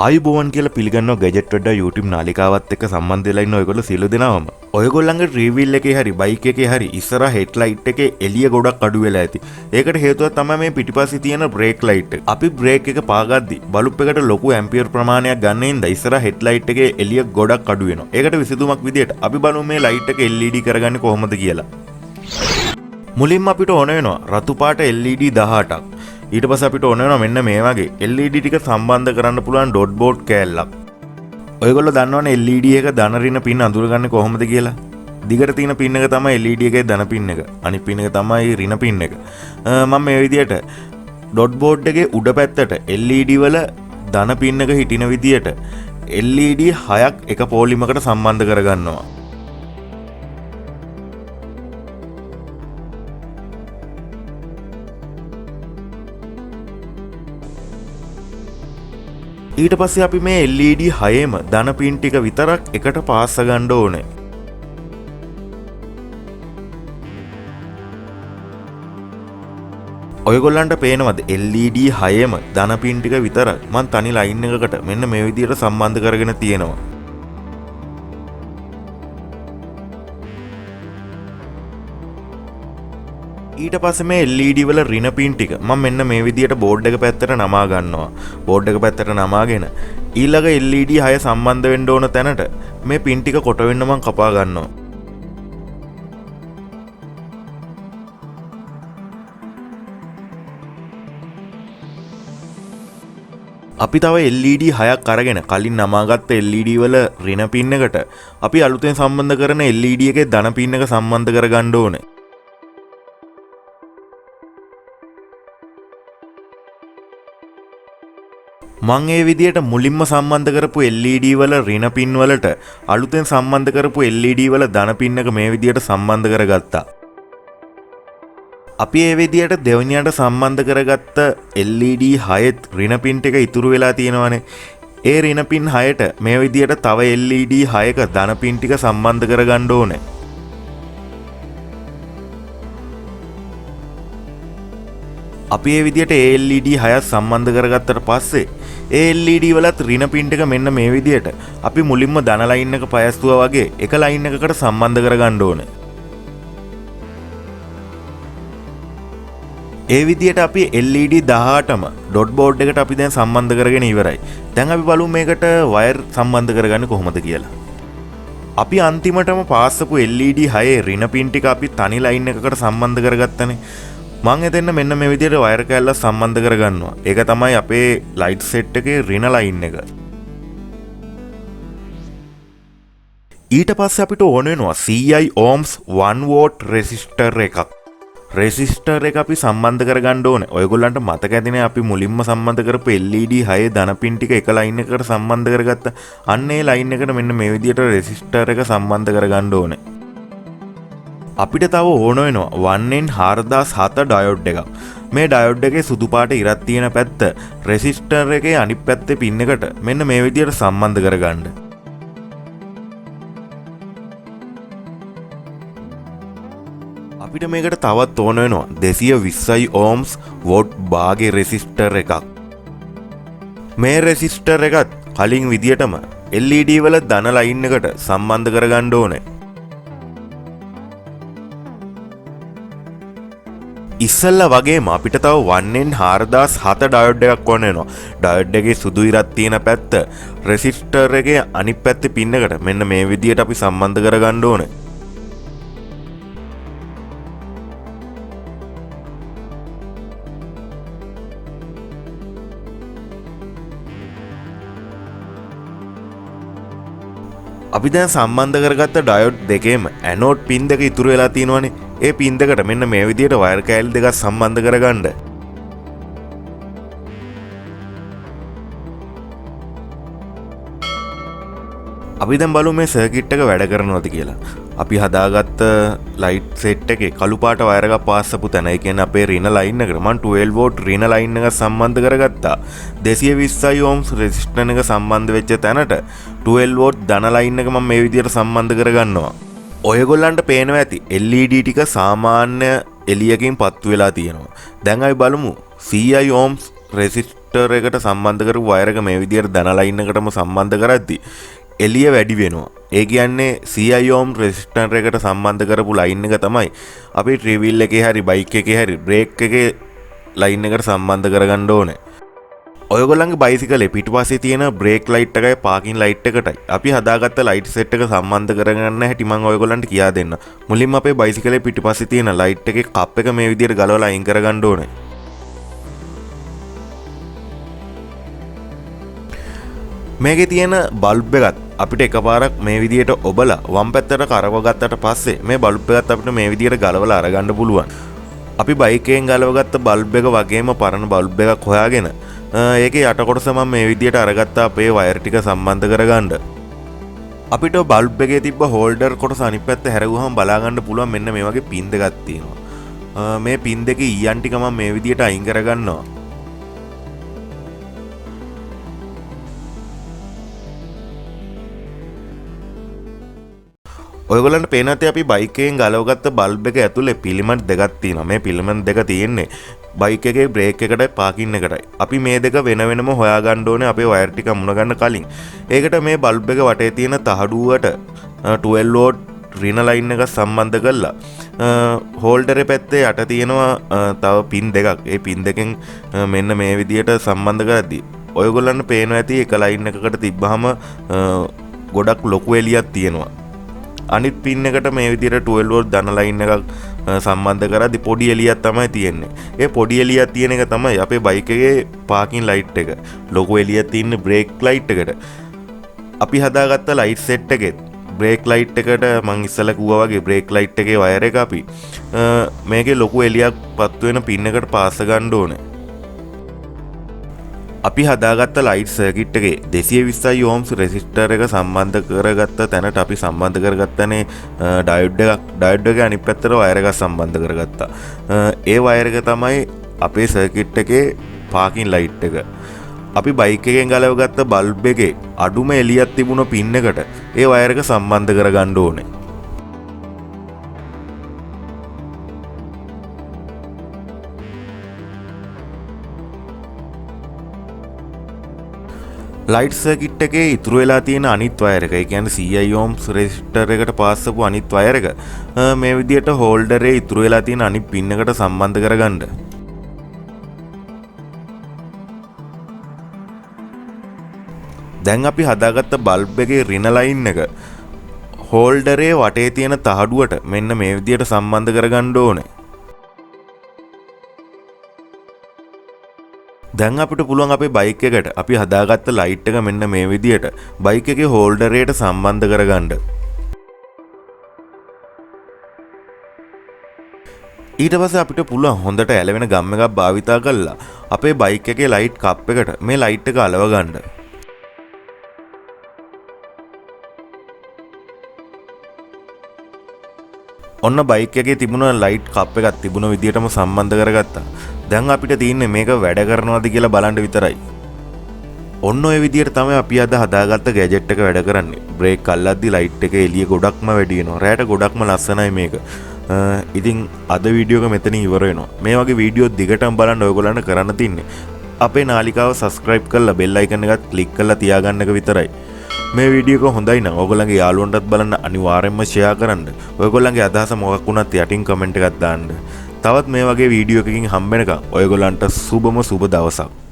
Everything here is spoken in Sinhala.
ආයුබෝවන් කියලා පිළිගන්නවා ගැජට් වෙඩ්ඩා YouTube නාලිකාවත් එක්ක සම්බන්ධ වෙලා ඉන්න ඔයගොල්ලෝ සියලු දෙනාම. ඔයගොල්ලන්ගේ රිවීල් එකේ හරි බයික් එකේ හරි ඉස්සරහ හෙඩ්ලයිට් එකේ එළිය ගොඩක් අඩු වෙලා ඇති. ඒකට හේතුව තමයි මේ පිටිපස්සේ තියෙන බ්‍රේක් ලයිට් එක. අපි බ්‍රේක් එක පාගද්දි බල්බ් එකට ලොකු ඇම්පියර් ප්‍රමාණයක් ගන්න හින්දා ඉස්සරහ හෙඩ්ලයිට් එකේ එළිය ගොඩක් අඩු වෙනවා. ඒකට විසඳුමක් විදියට අපි බලමු මේ ලයිට් එක LED කරගන්නේ කොහොමද කියලා. මුලින්ම අපිට ඕන වෙනවා රතු පාට LED 18ක්. ඊට පස්සේ අපිට ඕන වෙනවා මෙන්න මේ වගේ LED ටික සම්බන්ධ කරන්න පුළුවන් ඩොට් බෝඩ් කෑල්ලක්. ඔයගොල්ලෝ දන්නවනේ LED එක ධන ඍණ පින් අඳුරගන්නේ කොහොමද කියලා. දිගට තියෙන පින් එක තමයි LED එකේ ධන පින් එක. අනිත් පින් එක තමයි ඍණ පින් එක. මම මේ විදියට ඩොට් බෝඩ් එකේ උඩ පැත්තට LED වල ධන පින් එක හිටින විදියට LED 6ක් එක පොලිමකට සම්බන්ධ කරගන්නවා. ඊට පස්සේ අපි මේ LED 6ෙම ධන පින් ටික විතරක් එකට පාස්ස ගන්න ඕනේ. ඔයගොල්ලන්ට පේනවද LED 6ෙම ධන පින් ටික විතරක් මං තනි ලයින් එකකට මෙන්න මේ විදිහට සම්බන්ධ කරගෙන තියෙනවා. ඊට පස්සේ මේ LED වල ඍණ පින් ටික මම මෙන්න මේ විදියට බෝඩ් එක පැත්තට නමා ගන්නවා. බෝඩ් එක පැත්තට නමාගෙන ඊළඟ LED 6 සම්බන්ධ වෙන්න ඕන තැනට මේ පින් ටික කොට වෙන්න මම කපා ගන්නවා. අපි තව LED 6ක් අරගෙන කලින් නමාගත්ත LED වල ඍණ පින් එකට අපි අලුතෙන් සම්බන්ධ කරන LED එකේ ධන පින් එක සම්බන්ධ කරගන්න ඕනේ. මං ඒ විදියට මුලින්ම සම්බන්ධ කරපු LED වල ඍණ පින් වලට අලුතෙන් සම්බන්ධ කරපු LED වල ධන පින් එක මේ විදියට සම්බන්ධ කරගත්තා. අපි ඒ විදියට දෙවෙනියට සම්බන්ධ කරගත්ත LED 6ත් ඍණ පින් ටික ඉතුරු වෙලා තියෙනවානේ. ඒ ඍණ පින් 6ට මේ විදියට තව LED 6ක ධන පින් ටික සම්බන්ධ කරගන්න ඕනේ. අපි ඒ විදියට ඒ LED 6ක් සම්බන්ධ කරගත්තට පස්සේ ඒ LED වලත් ඍණ පින් ටික මෙන්න මේ විදියට අපි මුලින්ම ධන ලයින් එක පයස්තුවා වගේ එක ලයින් එකකට සම්බන්ධ කරගන්න ඕනේ. ඒ විදියට අපි LED 18ම ඩොට් බෝඩ් එකට අපි දැන් සම්බන්ධ කරගෙන ඉවරයි. දැන් අපි බලමු මේකට වයර් සම්බන්ධ කරගන්නේ කොහොමද කියලා. අපි අන්තිමටම පාස්සපු LED 6 ඍණ පින් ටික අපි තනි ලයින් එකකට සම්බන්ධ කරගත්තනේ. මං එතෙන්න මෙන්න මේ විදිහට වයර් කෑල්ල සම්බන්ධ කරගන්නවා. ඒක තමයි අපේ ලයිට් සෙට් එකේ ඍණ ලයින් එක. ඊට පස්සේ අපිට ඕන වෙනවා CI ohms 1 watt resistor එකක්. resistor එක අපි සම්බන්ධ කරගන්න ඕනේ. ඔයගොල්ලන්ට මතක ඇතිනේ අපි මුලින්ම සම්බන්ධ කරපු LED 6 ධන පින් ටික එක ලයින් එකකට සම්බන්ධ කරගත්තා. අන්න ඒ ලයින් එකට මෙන්න මේ විදිහට resistor එක සම්බන්ධ කරගන්න ඕනේ. අපිට තව ඕන වෙනවා 1N4007 ඩයෝඩ් එකක්. මේ ඩයෝඩ් එකේ සුදු පාට ඉරක් තියෙන පැත්ත රෙසිස්ටර් එකේ අනිත් පැත්තේ පින් එකට මෙන්න මේ විදියට සම්බන්ධ කරගන්න. අපිට මේකට තවත් ඕන වෙනවා 220 ohms වෝට් භාගේ රෙසිස්ටර් එකක්. මේ රෙසිස්ටර් එකත් කලින් විදියටම LED වල ධන ලයින් එකට සම්බන්ධ කරගන්න ඕනේ. ඉස්සල්ලා වගේම අපිට තව 1N4007 ඩයෝඩ් එකක් ඕන වෙනවා. ඩයෝඩ් එකේ සුදු ඉරක් තියෙන පැත්ත රෙසිස්ටර් එකේ අනිත් පැත්තේ පින් එකට මෙන්න මේ විදියට අපි සම්බන්ධ කරගන්න ඕනේ. අපි දැන් සම්බන්ධ කරගත්ත ඩයෝඩ් දෙකේම ඇනෝඩ් පින් දෙක ඉතුරු වෙලා තියෙනවානේ. ඒ පින් දෙකට මෙන්න මේ විදියට වයර් කෑලි දෙකක් සම්බන්ධ කරගන්න. අපි දැන් බලමු මේ සර්කිට් එක වැඩ කරනවද කියලා. අපි හදාගත්ත ලයිට් සෙට් එකේ කළු පාට වයර් එකක් පාස්සපු තැන, ඒ කියන්නේ අපේ ඍණ ලයින් එකට මම 12 වෝල්ට් ඍණ ලයින් එක සම්බන්ධ කරගත්තා. 220 ohms රෙසිස්ටර් එක සම්බන්ධ වෙච්ච තැනට 12 වෝල්ට් ධන ලයින් එක මම මේ විදියට සම්බන්ධ කරගන්නවා. ඔයගොල්ලන්ට පේනවා ඇති LED ටික සාමාන්‍ය එළියකින් පත්තු වෙලා තියෙනවා. දැන් අපි බලමු CI ohms රෙසිස්ටර් රෙසිස්ටර් එකට සම්බන්ධ කරපු වයර් එක මේ විදිහට ධන ලයින් එකටම සම්බන්ධ කරද්දී එළිය වැඩි වෙනවා. ඒ කියන්නේ 100 ohm රෙසිස්ටර් එකට සම්බන්ධ කරපු ලයින් එක තමයි අපි ට්‍රිවිල් එකේ හරි බයික් එකේ හරි බ්‍රේක් එකේ ලයින් එකට සම්බන්ධ කරගන්න ඕනේ. ඔයගොල්ලන්ගේ බයිසිකලේ පිටිපස්සේ තියෙන බ්‍රේක් ලයිට් එකයි පාකින් ලයිට් එකටයි අපි හදාගත්ත ලයිට් සෙට් එක සම්බන්ධ කරගන්න හැටි මම ඔයගොල්ලන්ට කියා දෙන්න. මුලින්ම අපේ බයිසිකලේ පිටිපස්සේ තියෙන ලයිට් එකේ කප් එක මේ විදිහට ගලවලා අයින් කරගන්න ඕනේ. මේකේ තියෙන බල්බ් එකත් අපිට එකපාරක් මේ විදිහට ඔබලා වම් පැත්තට කරව ගත්තට පස්සේ මේ බල්බ් එකත් අපිට මේ විදිහට ගලවලා අරගන්න පුළුවන්. අපි බයික් එකෙන් ගලවගත්ත බල්බ් එක වගේම පරණ බල්බ් එකක් හොයාගෙන ඒකේ යට කොටස මම මේ විදිහට අරගත්ත අපේ වයර් ටික සම්බන්ධ කරගන්න. අපිට බල්බ් එකේ තිබ්බ හෝල්ඩර් කොටස අනිත් පැත්ත හැරගුවහම බලා ගන්න පුළුවන් මෙන්න මේ වගේ පින් දෙකක් තියෙනවා. මේ පින් දෙකේ ඊයන් ටික මම මේ විදිහට අයින් කරගන්නවා. ඔයගොල්ලන්ට පේන ඇති අපි බයික් එකෙන් ගලවගත්ත බල්බ් එක ඇතුලේ පිලිමන්ට් දෙකක් තියෙනවා. මේ පිලිමන්ට් දෙක තියෙන්නේ බයික් එකේ බ්‍රේක් එකටයි පාකින් එකටයි. අපි මේ දෙක වෙන වෙනම හොයාගන්න ඕනේ අපේ වයර් ටික මුණ ගන්න කලින්. ඒකට මේ බල්බ් එක වටේ තියෙන තහඩුවට 12 වෝල්ට් රින ලයින් එක සම්බන්ධ කරලා හෝල්ඩරේ පැත්තේ යට තියෙනවා තව පින් දෙකක්. ඒ පින් දෙකෙන් මෙන්න මේ විදියට සම්බන්ධ කරද්දී ඔයගොල්ලන්ට පේනවා ඇති එක ලයින් එකකට තිබ්බහම ගොඩක් ලොකු එළියක් තියෙනවා. අනිත් පින් එකට මේ විදිහට 12 වෝල්ට් ධන ලයින් එකක් සම්බන්ධ කරද්දී පොඩි එළියක් තමයි තියෙන්නේ. ඒ පොඩි එළියක් තියෙන එක තමයි අපේ බයික් එකේ පාකින් ලයිට් එක. ලොකු එළියක් තියෙන බ්‍රේක් ලයිට් එකට. අපි හදාගත්ත ලයිට් සෙට් එකෙත් බ්‍රේක් ලයිට් එකට මං ඉස්සෙල්ලා කිව්වා වගේ බ්‍රේක් ලයිට් එකේ වයර් එක අපි මේකේ ලොකු එළියක් පත් වෙන පින් එකට පාස ගන්න ඕනේ. අපි හදාගත්ත ලයිට් සර්කිට් එකේ 220 ohms රෙසිස්ටර් එක සම්බන්ධ කරගත්ත තැනට අපි සම්බන්ධ කරගත්තනේ ඩයෝඩ් එකක්. ඩයෝඩ් එකේ අනිත් පැත්තට වයර් එකක් සම්බන්ධ කරගත්තා. ඒ වයර් එක තමයි අපේ සර්කිට් එකේ පාකින් ලයිට් එක. අපි බයික් එකෙන් ගලවගත්ත බල්බ් එකේ අඩුම එළියක් තිබුණ පින් එකට ඒ වයර් එක සම්බන්ධ කරගන්න ඕනේ. ලයිට් සර්කිට් එකේ ඉතුරු වෙලා තියෙන අනිත් වයර් එක, ඒ කියන්නේ 100 ohms රෙසිස්ටර් එකට පාස් කරපු අනිත් වයර් එක මේ විදිහට හෝල්ඩරේ ඉතුරු වෙලා තියෙන අනිත් පින් එකට සම්බන්ධ කරගන්න. දැන් අපි හදාගත්ත බල්බ් එකේ රින ලයින් එක හෝල්ඩරේ වටේ තියෙන තහඩුවට මෙන්න මේ විදිහට සම්බන්ධ කරගන්න ඕනේ. දැන් අපිට පුළුවන් අපේ බයික් එකට අපි හදාගත්ත ලයිට් එක මෙන්න මේ විදිහට බයික් එකේ හෝල්ඩරේට සම්බන්ධ කරගන්න. ඊට පස්සේ අපිට පුළුවන් හොඳට ඇලවෙන ගම් එකක් භාවිතා කරලා අපේ බයික් එකේ ලයිට් කප් එකට මේ ලයිට් එක අලව ගන්න. ඔන්න බයික් එකේ තිබුණ ලයිට් කප් එකක් තිබුණ විදිහටම සම්බන්ධ කරගත්තා. දැන් අපිට තියෙන්නේ මේක වැඩ කරනවද කියලා බලන්න විතරයි. ඔන්න ඔය විදිහට තමයි අපි අද හදාගත්ත ගැජට් එක වැඩ කරන්නේ. බ්‍රේක් අල්ලද්දි ලයිට් එක එළිය ගොඩක්ම වැඩි වෙනවා. රැට ගොඩක්ම ලස්සනයි මේක. ඉතින් අද වීඩියෝ එක මෙතනින් ඉවර වෙනවා. මේ වගේ වීඩියෝ දිගටම බලන්න ඔයගොල්ලන්ට කරන්න තින්නේ අපේ නාලිකාව subscribe කරලා bell icon එකත් click කරලා තියාගන්න එක විතරයි. මේ වීඩියෝ එක හොඳයි නම් ඔයගොල්ලන්ගේ යාළුවන්ටත් බලන්න අනිවාර්යෙන්ම share කරන්න. ඔයගොල්ලන්ගේ අදහස මොකක් වුණත් යටින් comment එකක් දාන්න. තවත් මේ වගේ වීඩියෝ එකකින් හම්බ වෙනකම් ඔයගොල්ලන්ට සුබම සුබ දවසක්.